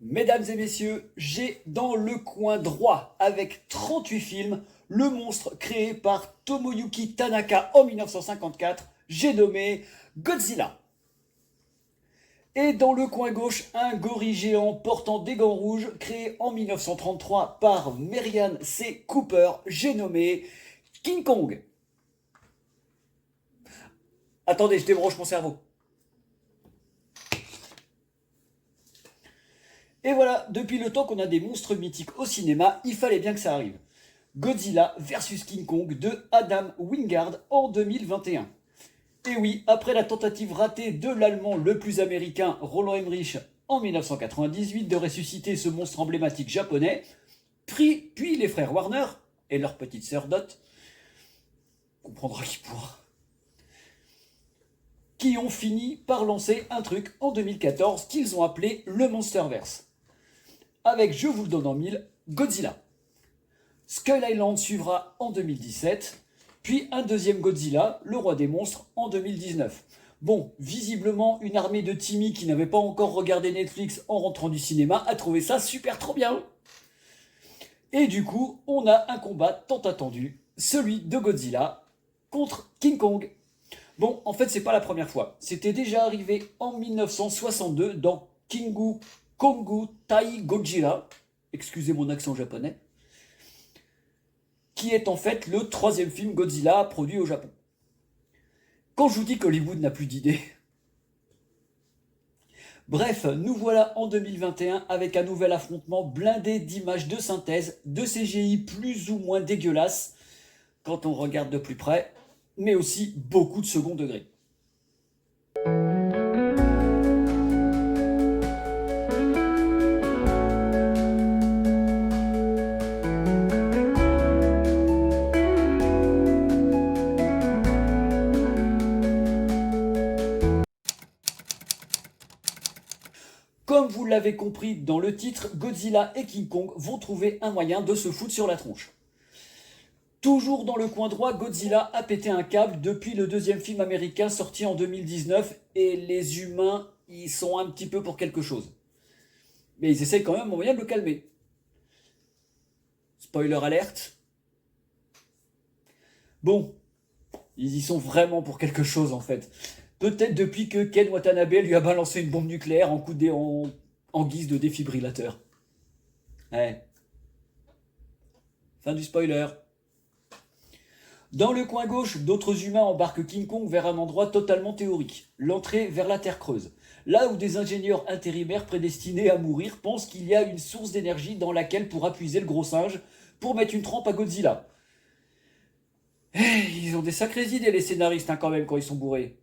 Mesdames et messieurs, j'ai dans le coin droit, avec 38 films, le monstre créé par Tomoyuki Tanaka en 1954, j'ai nommé Godzilla. Et dans le coin gauche, un gorille géant portant des gants rouges, créé en 1933 par Merian C. Cooper, j'ai nommé King Kong. Attendez, je débranche mon cerveau. Et voilà, depuis le temps qu'on a des monstres mythiques au cinéma, il fallait bien que ça arrive. Godzilla vs King Kong de Adam Wingard en 2021. Et oui, après la tentative ratée de l'allemand le plus américain Roland Emmerich en 1998 de ressusciter ce monstre emblématique japonais, puis les frères Warner et leur petite sœur Dot, comprendra qui pourra, qui ont fini par lancer un truc en 2014 qu'ils ont appelé le Monsterverse. Avec, je vous le donne en mille, Godzilla. Skull Island suivra en 2017, puis un deuxième Godzilla, le roi des monstres, en 2019. Bon, visiblement, une armée de Timmy qui n'avait pas encore regardé Netflix en rentrant du cinéma a trouvé ça super trop bien. Et du coup, on a un combat tant attendu, celui de Godzilla contre King Kong. Bon, en fait, c'est pas la première fois. C'était déjà arrivé en 1962 dans Kingu Kongu Tai Godzilla, excusez mon accent japonais, qui est en fait le troisième film Godzilla produit au Japon. Quand je vous dis qu'Hollywood n'a plus d'idées. Bref, nous voilà en 2021 avec un nouvel affrontement blindé d'images de synthèse, de CGI plus ou moins dégueulasses quand on regarde de plus près, mais aussi beaucoup de second degré. Comme vous l'avez compris dans le titre, Godzilla et King Kong vont trouver un moyen de se foutre sur la tronche. Toujours dans le coin droit, Godzilla a pété un câble depuis le deuxième film américain sorti en 2019 et les humains, ils sont un petit peu pour quelque chose. Mais ils essayent quand même un moyen de le calmer. Spoiler alerte. Bon, ils y sont vraiment pour quelque chose en fait. Peut-être depuis que Ken Watanabe lui a balancé une bombe nucléaire en guise de défibrillateur. Ouais. Fin du spoiler. Dans le coin gauche, d'autres humains embarquent King Kong vers un endroit totalement théorique, l'entrée vers la Terre creuse. Là où des ingénieurs intérimaires prédestinés à mourir pensent qu'il y a une source d'énergie dans laquelle pourra puiser le gros singe pour mettre une trempe à Godzilla. Ils ont des sacrées idées les scénaristes quand même quand ils sont bourrés.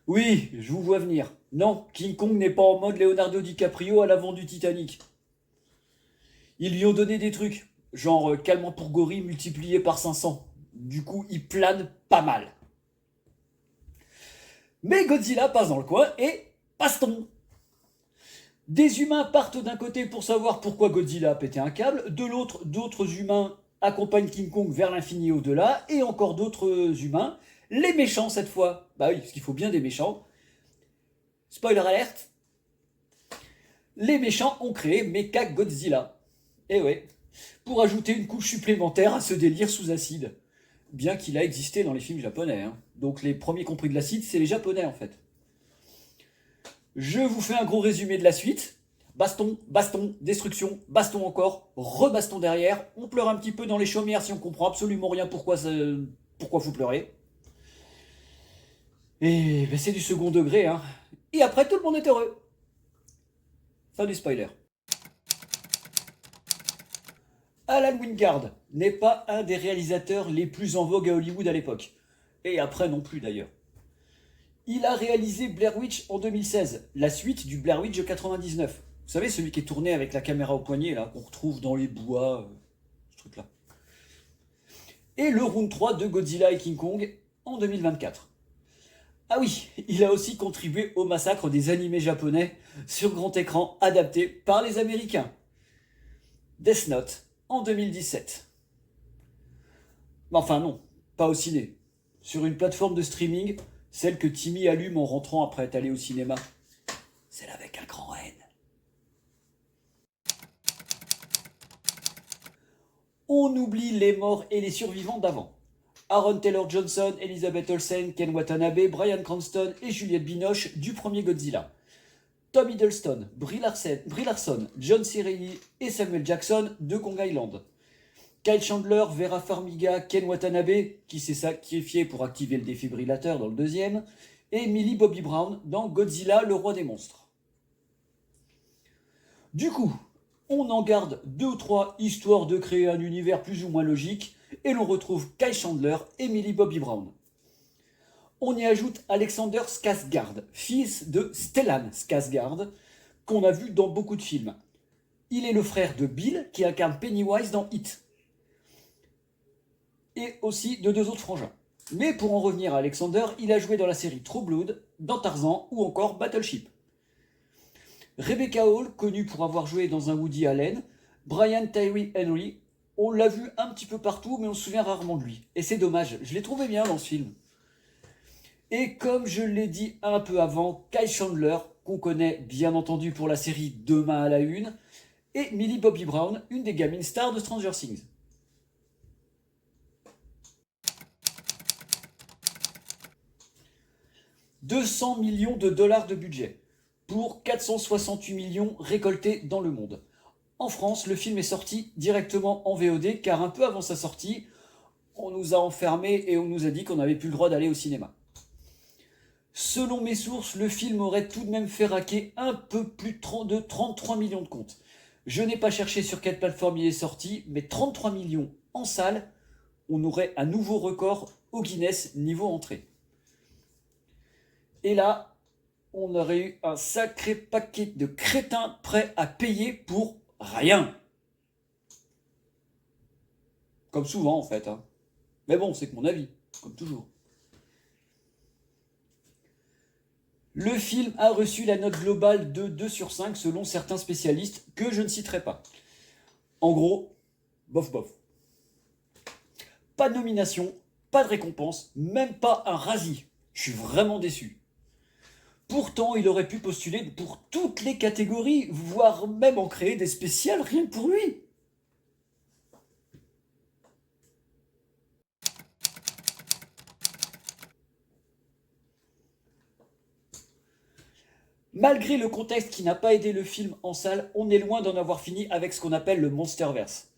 Oui, je vous vois venir. Non, King Kong n'est pas en mode Leonardo DiCaprio à l'avant du Titanic. Ils lui ont donné des trucs, genre calmant pour gorille multiplié par 500. Du coup, il plane pas mal. Mais Godzilla passe dans le coin et baston. Des humains partent d'un côté pour savoir pourquoi Godzilla a pété un câble, de l'autre, d'autres humains accompagnent King Kong vers l'infini et au-delà, et encore d'autres humains, les méchants cette fois. Bah oui, parce qu'il faut bien des méchants. Spoiler alerte. Les méchants ont créé Mecha Godzilla. Eh ouais, pour ajouter une couche supplémentaire à ce délire sous acide. Bien qu'il a existé dans les films japonais. Hein. Donc les premiers compris de l'acide, c'est les japonais en fait. Je vous fais un gros résumé de la suite. Baston, baston, destruction, baston encore, rebaston derrière. On pleure un petit peu dans les chaumières si on comprend absolument rien pourquoi vous pleurez. Et ben, c'est du second degré. Hein. Et après, tout le monde est heureux. Fin du spoiler. Alan Wingard n'est pas un des réalisateurs les plus en vogue à Hollywood à l'époque. Et après non plus d'ailleurs. Il a réalisé Blair Witch en 2016, la suite du Blair Witch de 99. Vous savez, celui qui est tourné avec la caméra au poignet, là, qu'on retrouve dans les bois, ce truc-là. Et le round 3 de Godzilla et King Kong en 2024. Ah oui, il a aussi contribué au massacre des animés japonais sur grand écran adaptés par les Américains. Death Note en 2017. Enfin non, pas au ciné. Sur une plateforme de streaming, celle que Timmy allume en rentrant après être allé au cinéma. celle avec un grand N. On oublie les morts et les survivants d'avant. Aaron Taylor Johnson, Elizabeth Olsen, Ken Watanabe, Bryan Cranston et Juliette Binoche du premier Godzilla. Tom Hiddleston, Brie Larson, John C. Reilly et Samuel Jackson de Kong Island. Kyle Chandler, Vera Farmiga, Ken Watanabe, qui s'est sacrifié pour activer le défibrillateur dans le deuxième, et Millie Bobby Brown dans Godzilla, le roi des monstres. Du coup, on en garde 2 ou 3 histoire de créer un univers plus ou moins logique, et l'on retrouve Kyle Chandler et Millie Bobby Brown. On y ajoute Alexander Skarsgård, fils de Stellan Skarsgård, qu'on a vu dans beaucoup de films. Il est le frère de Bill, qui incarne Pennywise dans It. Et aussi de 2 autres frangins. Mais pour en revenir à Alexander, il a joué dans la série True Blood, dans Tarzan ou encore Battleship. Rebecca Hall, connue pour avoir joué dans un Woody Allen, Brian Tyree Henry, on l'a vu un petit peu partout, mais on se souvient rarement de lui. Et c'est dommage, je l'ai trouvé bien dans ce film. Et comme je l'ai dit un peu avant, Kyle Chandler, qu'on connaît bien entendu pour la série Demain à la Une, et Millie Bobby Brown, une des gamines stars de Stranger Things. « 200 millions de dollars de budget pour 468 millions récoltés dans le monde. » En France, le film est sorti directement en VOD, car un peu avant sa sortie, on nous a enfermés et on nous a dit qu'on n'avait plus le droit d'aller au cinéma. Selon mes sources, le film aurait tout de même fait raquer un peu plus de 33 millions de comptes. Je n'ai pas cherché sur quelle plateforme il est sorti, mais 33 millions en salle, on aurait un nouveau record au Guinness niveau entrée. Et là, on aurait eu un sacré paquet de crétins prêts à payer pour rien. Comme souvent en fait. Hein. Mais bon, c'est que mon avis, comme toujours. Le film a reçu la note globale de 2 sur 5 selon certains spécialistes que je ne citerai pas. En gros, bof bof. Pas de nomination, pas de récompense, même pas un Razzie. Je suis vraiment déçu. Pourtant, il aurait pu postuler pour toutes les catégories, voire même en créer des spéciales rien que pour lui. Malgré le contexte qui n'a pas aidé le film en salle, on est loin d'en avoir fini avec ce qu'on appelle le Monsterverse.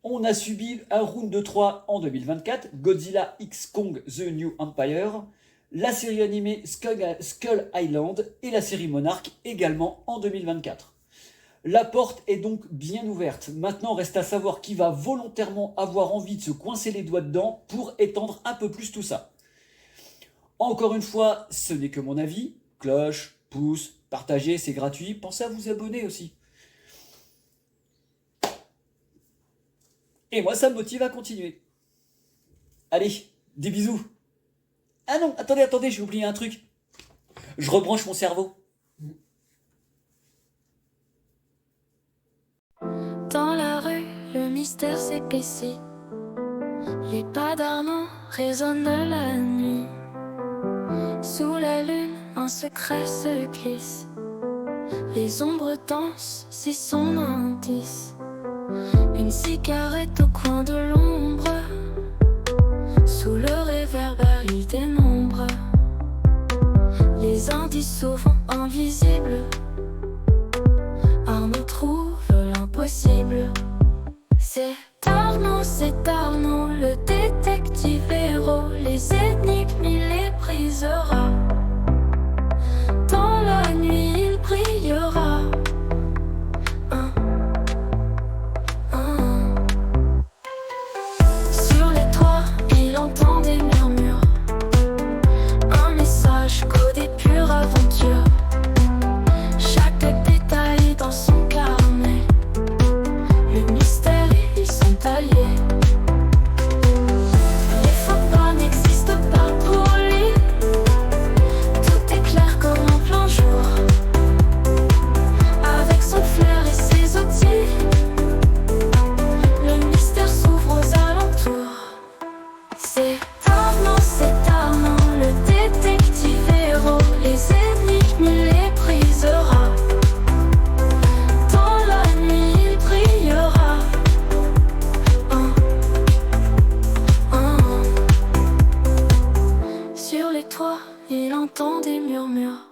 On a subi un round de 3 en 2024, Godzilla X Kong The New Empire, la série animée Skull Island et la série Monarch également en 2024. La porte est donc bien ouverte. Maintenant, reste à savoir qui va volontairement avoir envie de se coincer les doigts dedans pour étendre un peu plus tout ça. Encore une fois, ce n'est que mon avis. Cloche, pouce, partagez, c'est gratuit. Pensez à vous abonner aussi. Et moi, ça me motive à continuer. Allez, des bisous. Ah non, attendez, j'ai oublié un truc. Je rebranche mon cerveau. Dans la rue, le mystère s'épaissit. Les pas d'Armand résonnent la nuit. Sous la lune, un secret se glisse. Les ombres dansent, c'est son indice. Une cigarette au coin de l'ombre. Sous le réverbère, il dénombre les indices souvent invisibles. Arnaud trouve l'impossible. C'est Arnaud, le détective héros. Les énigmes, il les brisera. Dans la nuit, il brillera. Sur les toits, il entend des murmures. Un message codé pure aventure. Chaque détail dans son carnet. Le mystère, ils sont alliés. Les faux pas n'existent pas pour lui. fois, il entend des murmures.